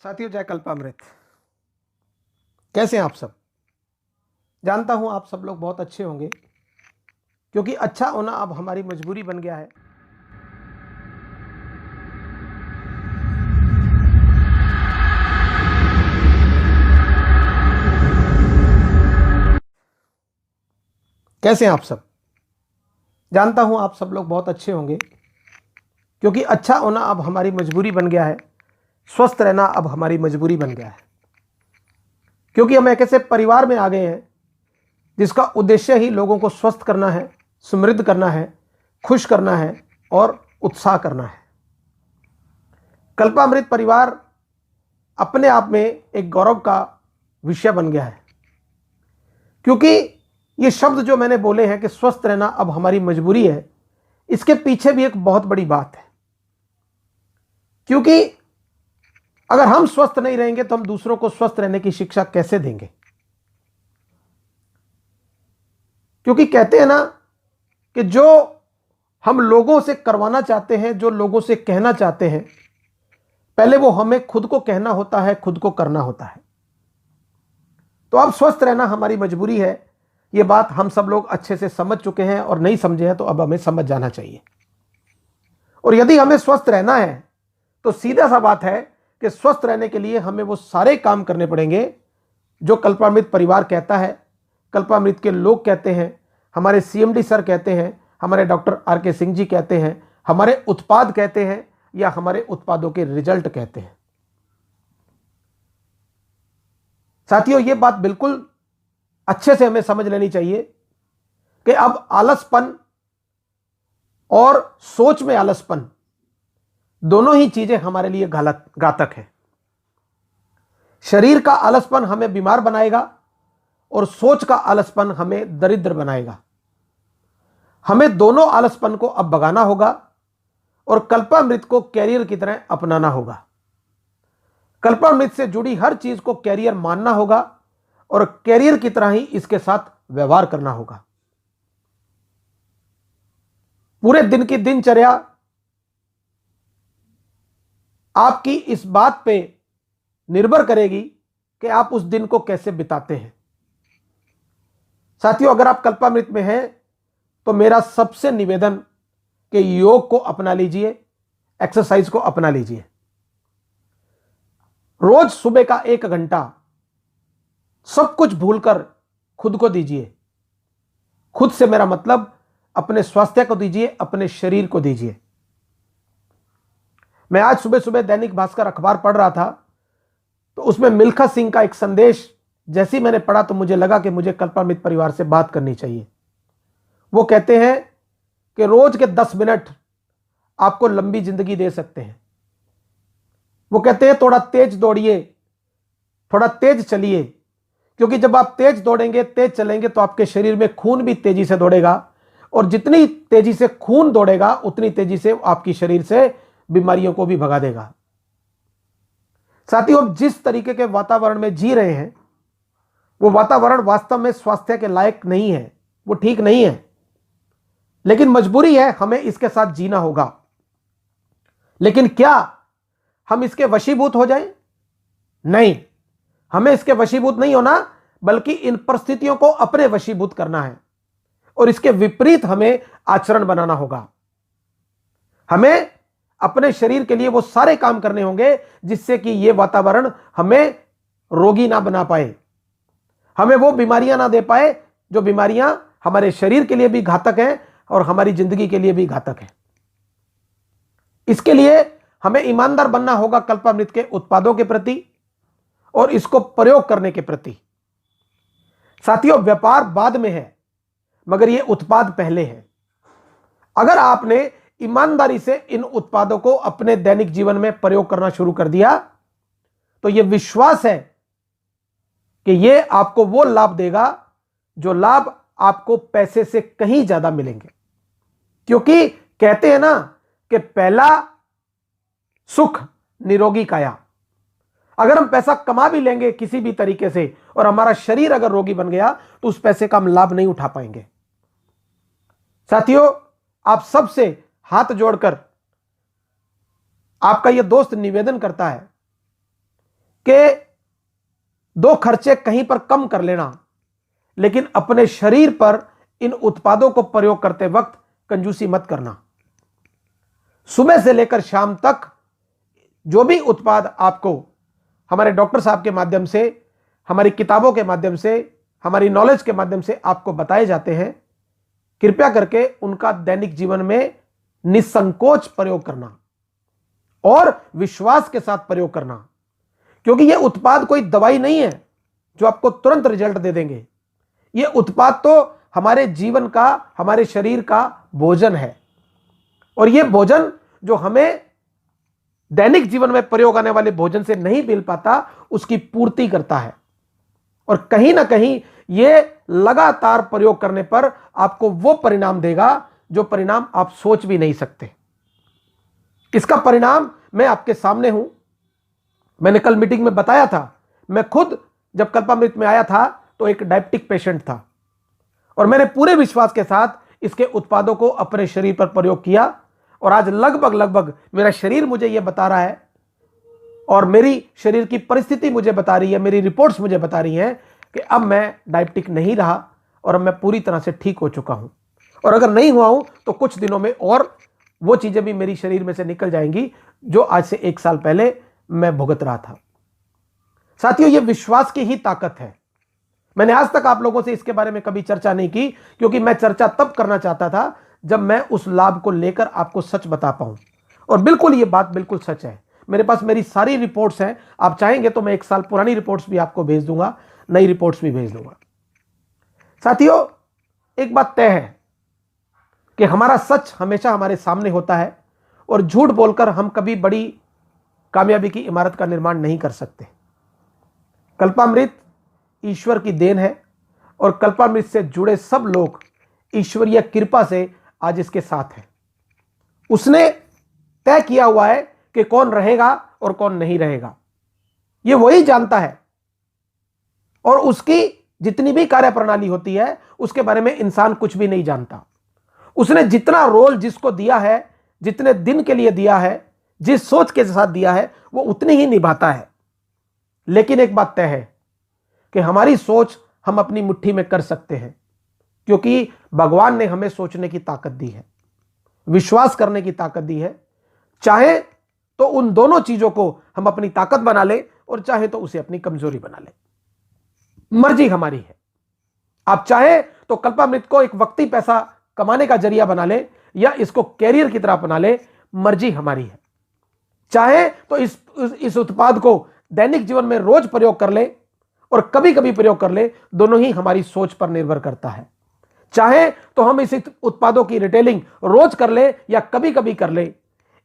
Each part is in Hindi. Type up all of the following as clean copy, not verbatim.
साथियों, जय कल्पामृत। कैसे हैं आप सब? जानता हूं आप सब लोग बहुत अच्छे होंगे, क्योंकि अच्छा होना अब हमारी मजबूरी बन गया है। कैसे हैं आप सब? जानता हूं आप सब लोग बहुत अच्छे होंगे, क्योंकि अच्छा होना अब हमारी मजबूरी बन गया है। स्वस्थ रहना अब हमारी मजबूरी बन गया है, क्योंकि हम एक ऐसे परिवार में आ गए हैं जिसका उद्देश्य ही लोगों को स्वस्थ करना है, समृद्ध करना है, खुश करना है और उत्साह करना है। कल्पामृत परिवार अपने आप में एक गौरव का विषय बन गया है, क्योंकि ये शब्द जो मैंने बोले हैं कि स्वस्थ रहना अब हमारी मजबूरी है, इसके पीछे भी एक बहुत बड़ी बात है। क्योंकि अगर हम स्वस्थ नहीं रहेंगे तो हम दूसरों को स्वस्थ रहने की शिक्षा कैसे देंगे? क्योंकि कहते हैं ना कि जो हम लोगों से करवाना चाहते हैं, जो लोगों से कहना चाहते हैं, पहले वो हमें खुद को कहना होता है, खुद को करना होता है। तो अब स्वस्थ रहना हमारी मजबूरी है, ये बात हम सब लोग अच्छे से समझ चुके हैं, और नहीं समझे हैं तो अब हमें समझ जाना चाहिए। और यदि हमें स्वस्थ रहना है तो सीधा सा बात है कि स्वस्थ रहने के लिए हमें वो सारे काम करने पड़ेंगे जो कल्पामृत परिवार कहता है, कल्पामृत के लोग कहते हैं, हमारे सीएमडी सर कहते हैं, हमारे डॉक्टर आर.के. सिंह जी कहते हैं, हमारे उत्पाद कहते हैं, या हमारे उत्पादों के रिजल्ट कहते हैं। साथियों, ये बात बिल्कुल अच्छे से हमें समझ लेनी चाहिए कि अब आलसपन और सोच में आलसपन, दोनों ही चीजें हमारे लिए घातक है। शरीर का आलसपन हमें बीमार बनाएगा और सोच का आलसपन हमें दरिद्र बनाएगा। हमें दोनों आलसपन को अब भगाना होगा और कल्पामृत को कैरियर की तरह अपनाना होगा। कल्पामृत से जुड़ी हर चीज को कैरियर मानना होगा और कैरियर की तरह ही इसके साथ व्यवहार करना होगा। पूरे दिन की दिनचर्या आपकी इस बात पे निर्भर करेगी कि आप उस दिन को कैसे बिताते हैं। साथियों, अगर आप कल्पामृत में हैं तो मेरा सबसे निवेदन कि योग को अपना लीजिए, एक्सरसाइज को अपना लीजिए। रोज सुबह का 1 घंटा सब कुछ भूलकर खुद को दीजिए। खुद से मेरा मतलब अपने स्वास्थ्य को दीजिए, अपने शरीर को दीजिए। मैं आज सुबह सुबह दैनिक भास्कर अखबार पढ़ रहा था, तो उसमें मिल्खा सिंह का एक संदेश जैसे ही मैंने पढ़ा तो मुझे लगा कि मुझे कल्पामृत परिवार से बात करनी चाहिए। वो कहते हैं कि रोज के 10 मिनट आपको लंबी जिंदगी दे सकते हैं। वो कहते हैं थोड़ा तेज दौड़िए, थोड़ा तेज चलिए, क्योंकि जब आप तेज दौड़ेंगे, तेज चलेंगे तो आपके शरीर में खून भी तेजी से दौड़ेगा, और जितनी तेजी से खून दौड़ेगा उतनी तेजी से आपकी शरीर से बीमारियों को भी भगा देगा। साथियों, जिस तरीके के वातावरण में जी रहे हैं वो वातावरण वास्तव में स्वास्थ्य के लायक नहीं है, वो ठीक नहीं है। लेकिन मजबूरी है, हमें इसके साथ जीना होगा। लेकिन क्या हम इसके वशीभूत हो जाएं? नहीं, हमें इसके वशीभूत नहीं होना, बल्कि इन परिस्थितियों को अपने वशीभूत करना है और इसके विपरीत हमें आचरण बनाना होगा। हमें अपने शरीर के लिए वो सारे काम करने होंगे जिससे कि ये वातावरण हमें रोगी ना बना पाए, हमें वो बीमारियां ना दे पाए जो बीमारियां हमारे शरीर के लिए भी घातक हैं और हमारी जिंदगी के लिए भी घातक है। इसके लिए हमें ईमानदार बनना होगा कल्पामृत के उत्पादों के प्रति और इसको प्रयोग करने के प्रति। साथियों, व्यापार बाद में है, मगर ये उत्पाद पहले है। अगर आपने ईमानदारी से इन उत्पादों को अपने दैनिक जीवन में प्रयोग करना शुरू कर दिया तो यह विश्वास है कि यह आपको वो लाभ देगा जो लाभ आपको पैसे से कहीं ज्यादा मिलेंगे। क्योंकि कहते हैं ना कि पहला सुख निरोगी काया। अगर हम पैसा कमा भी लेंगे किसी भी तरीके से और हमारा शरीर अगर रोगी बन गया तो उस पैसे का हम लाभ नहीं उठा पाएंगे। साथियों, आप सबसे हाथ जोड़कर आपका यह दोस्त निवेदन करता है कि दो खर्चे कहीं पर कम कर लेना, लेकिन अपने शरीर पर इन उत्पादों को प्रयोग करते वक्त कंजूसी मत करना। सुबह से लेकर शाम तक जो भी उत्पाद आपको हमारे डॉक्टर साहब के माध्यम से, हमारी किताबों के माध्यम से, हमारी नॉलेज के माध्यम से आपको बताए जाते हैं, कृपया करके उनका दैनिक जीवन में निसंकोच प्रयोग करना और विश्वास के साथ प्रयोग करना। क्योंकि यह उत्पाद कोई दवाई नहीं है जो आपको तुरंत रिजल्ट दे देंगे। यह उत्पाद तो हमारे जीवन का, हमारे शरीर का भोजन है, और यह भोजन जो हमें दैनिक जीवन में प्रयोग आने वाले भोजन से नहीं मिल पाता, उसकी पूर्ति करता है। और कहीं ना कहीं यह लगातार प्रयोग करने पर आपको वो परिणाम देगा जो परिणाम आप सोच भी नहीं सकते। इसका परिणाम मैं आपके सामने हूं। मैंने कल मीटिंग में बताया था, मैं खुद जब कल्पामृत में आया था तो एक डायबिटिक पेशेंट था, और मैंने पूरे विश्वास के साथ इसके उत्पादों को अपने शरीर पर प्रयोग किया, और आज लगभग मेरा शरीर मुझे यह बता रहा है, और मेरी शरीर की परिस्थिति मुझे बता रही है, मेरी रिपोर्ट्स मुझे बता रही हैं कि अब मैं डायबिटिक नहीं रहा, और अब मैं पूरी तरह से ठीक हो चुका हूं। और अगर नहीं हुआ हूं तो कुछ दिनों में और वो चीजें भी मेरी शरीर में से निकल जाएंगी जो आज से 1 साल पहले मैं भुगत रहा था। साथियों, यह विश्वास की ही ताकत है। मैंने आज तक आप लोगों से इसके बारे में कभी चर्चा नहीं की, क्योंकि मैं चर्चा तब करना चाहता था जब मैं उस लाभ को लेकर आपको सच बता पाऊं। और बिल्कुल यह बात बिल्कुल सच है। मेरे पास मेरी सारी रिपोर्ट्स हैं। आप चाहेंगे तो मैं 1 साल पुरानी रिपोर्ट्स भी आपको भेज दूंगा, नई रिपोर्ट्स भी भेज दूंगा। साथियों, एक बात तय है कि हमारा सच हमेशा हमारे सामने होता है, और झूठ बोलकर हम कभी बड़ी कामयाबी की इमारत का निर्माण नहीं कर सकते। कल्पामृत ईश्वर की देन है, और कल्पामृत से जुड़े सब लोग ईश्वरीय कृपा से आज इसके साथ हैं। उसने तय किया हुआ है कि कौन रहेगा और कौन नहीं रहेगा, ये वही जानता है। और उसकी जितनी भी कार्यप्रणाली होती है उसके बारे में इंसान कुछ भी नहीं जानता। उसने जितना रोल जिसको दिया है, जितने दिन के लिए दिया है, जिस सोच के साथ दिया है, वो उतनी ही निभाता है। लेकिन एक बात तय है कि हमारी सोच हम अपनी मुट्ठी में कर सकते हैं, क्योंकि भगवान ने हमें सोचने की ताकत दी है, विश्वास करने की ताकत दी है। चाहे तो उन दोनों चीजों को हम अपनी ताकत बना ले, और चाहे तो उसे अपनी कमजोरी बना ले। मर्जी हमारी है। आप चाहे तो कल्पामृत को एक वक्ती पैसा कमाने का जरिया बना ले, या इसको कैरियर की तरह अपना ले, मर्जी हमारी है। चाहे तो इस उत्पाद को दैनिक जीवन में रोज प्रयोग कर ले और कभी कभी प्रयोग कर ले, दोनों ही हमारी सोच पर निर्भर करता है। चाहे तो हम इस उत्पादों की रिटेलिंग रोज कर ले या कभी कभी कर ले,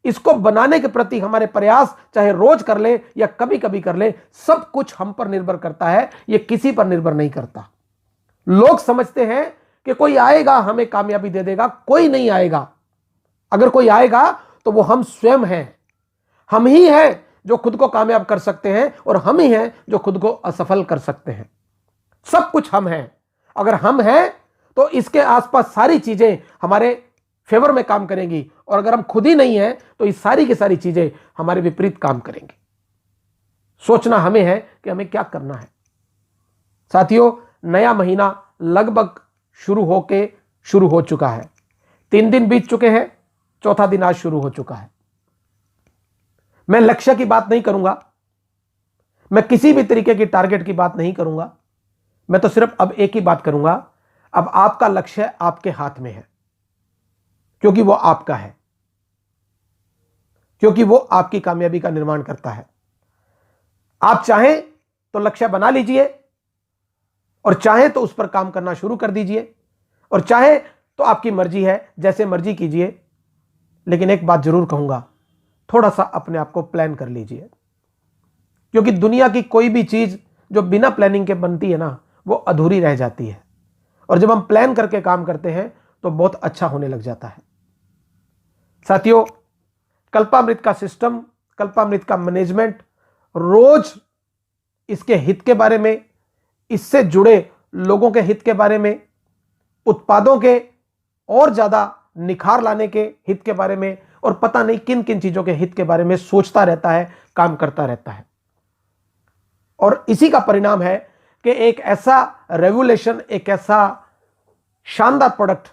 इसको बनाने के प्रति हमारे प्रयास चाहे रोज कर ले या कभी कभी कर ले, सब कुछ हम पर निर्भर करता है, यह किसी पर निर्भर नहीं करता। लोग समझते हैं कि कोई आएगा हमें कामयाबी दे देगा, कोई नहीं आएगा। अगर कोई आएगा तो वो हम स्वयं हैं। हम ही हैं जो खुद को कामयाब कर सकते हैं, और हम ही हैं जो खुद को असफल कर सकते हैं। सब कुछ हम हैं। अगर हम हैं तो इसके आसपास सारी चीजें हमारे फेवर में काम करेंगी, और अगर हम खुद ही नहीं हैं तो ये सारी की सारी चीजें हमारे विपरीत काम करेंगी। सोचना हमें है कि हमें क्या करना है। साथियों, नया महीना लगभग शुरू हो चुका है। 3 दिन बीत चुके हैं, चौथा दिन आज शुरू हो चुका है। मैं लक्ष्य की बात नहीं करूंगा, मैं किसी भी तरीके की टारगेट की बात नहीं करूंगा। मैं तो सिर्फ अब एक ही बात करूंगा, अब आपका लक्ष्य आपके हाथ में है, क्योंकि वो आपका है, क्योंकि वो आपकी कामयाबी का निर्माण करता है। आप चाहें तो लक्ष्य बना लीजिए, और चाहें तो उस पर काम करना शुरू कर दीजिए, और चाहे तो आपकी मर्जी है, जैसे मर्जी कीजिए। लेकिन एक बात जरूर कहूंगा, थोड़ा सा अपने आप को प्लान कर लीजिए, क्योंकि दुनिया की कोई भी चीज जो बिना प्लानिंग के बनती है ना, वो अधूरी रह जाती है। और जब हम प्लान करके काम करते हैं तो बहुत अच्छा होने लग जाता है। साथियों, कल्पामृत का सिस्टम, कल्पामृत का मैनेजमेंट, रोज इसके हित के बारे में, इससे जुड़े लोगों के हित के बारे में, उत्पादों के और ज्यादा निखार लाने के हित के बारे में, और पता नहीं किन किन चीजों के हित के बारे में सोचता रहता है, काम करता रहता है। और इसी का परिणाम है कि एक ऐसा रेवोल्यूशन, एक ऐसा शानदार प्रोडक्ट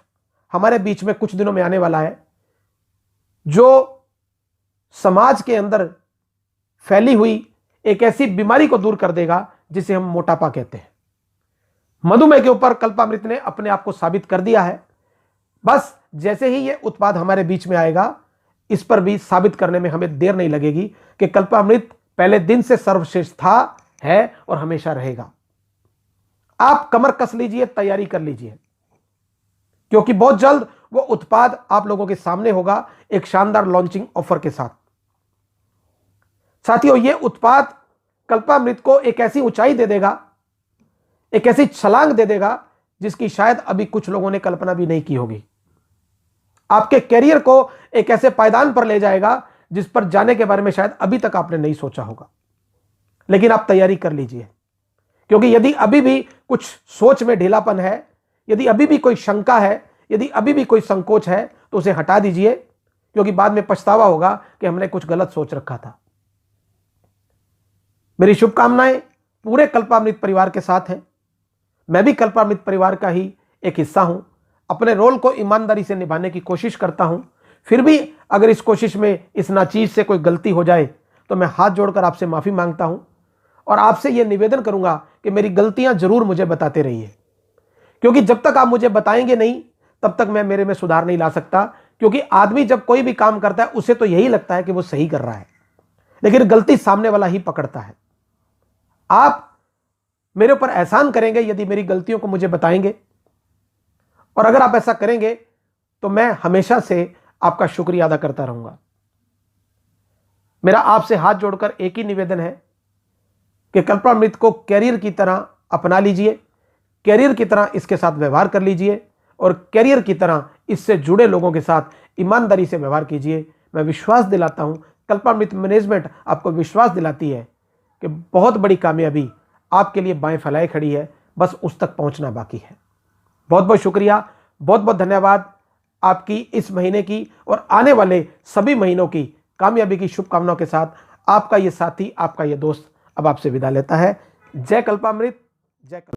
हमारे बीच में कुछ दिनों में आने वाला है जो समाज के अंदर फैली हुई एक ऐसी बीमारी को दूर कर देगा जिसे हम मोटापा कहते हैं। मधुमेह के ऊपर कल्पामृत ने अपने आप को साबित कर दिया है। बस जैसे ही यह उत्पाद हमारे बीच में आएगा, इस पर भी साबित करने में हमें देर नहीं लगेगी कि कल्पामृत पहले दिन से सर्वश्रेष्ठ था, है और हमेशा रहेगा। आप कमर कस लीजिए, तैयारी कर लीजिए, क्योंकि बहुत जल्द वो उत्पाद आप लोगों के सामने होगा एक शानदार लॉन्चिंग ऑफर के साथ। साथियों, यह उत्पाद कल्पामृत को एक ऐसी ऊंचाई दे देगा, एक ऐसी छलांग दे देगा जिसकी शायद अभी कुछ लोगों ने कल्पना भी नहीं की होगी। आपके कैरियर को एक ऐसे पायदान पर ले जाएगा जिस पर जाने के बारे में शायद अभी तक आपने नहीं सोचा होगा। लेकिन आप तैयारी कर लीजिए, क्योंकि यदि अभी भी कुछ सोच में ढीलापन है, यदि अभी भी कोई शंका है, यदि अभी भी कोई संकोच है, तो उसे हटा दीजिए, क्योंकि बाद में पछतावा होगा कि हमने कुछ गलत सोच रखा था। मेरी शुभकामनाएं पूरे कल्पामृत परिवार के साथ हैं। मैं भी कल्पामृत परिवार का ही एक हिस्सा हूं। अपने रोल को ईमानदारी से निभाने की कोशिश करता हूं। फिर भी अगर इस कोशिश में, इस नाचीज से कोई गलती हो जाए तो मैं हाथ जोड़कर आपसे माफी मांगता हूं और आपसे यह निवेदन करूंगा कि मेरी गलतियां जरूर मुझे बताते रहिए, क्योंकि जब तक आप मुझे बताएंगे नहीं तब तक मैं मेरे में सुधार नहीं ला सकता। क्योंकि आदमी जब कोई भी काम करता है उसे तो यही लगता है कि वो सही कर रहा है, लेकिन गलती सामने वाला ही पकड़ता है। आप मेरे ऊपर एहसान करेंगे यदि मेरी गलतियों को मुझे बताएंगे, और अगर आप ऐसा करेंगे तो मैं हमेशा से आपका शुक्रिया अदा करता रहूंगा। मेरा आपसे हाथ जोड़कर एक ही निवेदन है कि कल्पामृत को कैरियर की तरह अपना लीजिए, कैरियर की तरह इसके साथ व्यवहार कर लीजिए और कैरियर की तरह इससे जुड़े लोगों के साथ ईमानदारी से व्यवहार कीजिए। मैं विश्वास दिलाता हूं, कल्पामृत मैनेजमेंट आपको विश्वास दिलाती है कि बहुत बड़ी कामयाबी आपके लिए बाएं फैलाए खड़ी है, बस उस तक पहुंचना बाकी है। बहुत बहुत शुक्रिया, बहुत बहुत धन्यवाद। आपकी इस महीने की और आने वाले सभी महीनों की कामयाबी की शुभकामनाओं के साथ आपका ये साथी, आपका ये दोस्त अब आपसे विदा लेता है। जय कल्पामृत, जय कल्पामृत।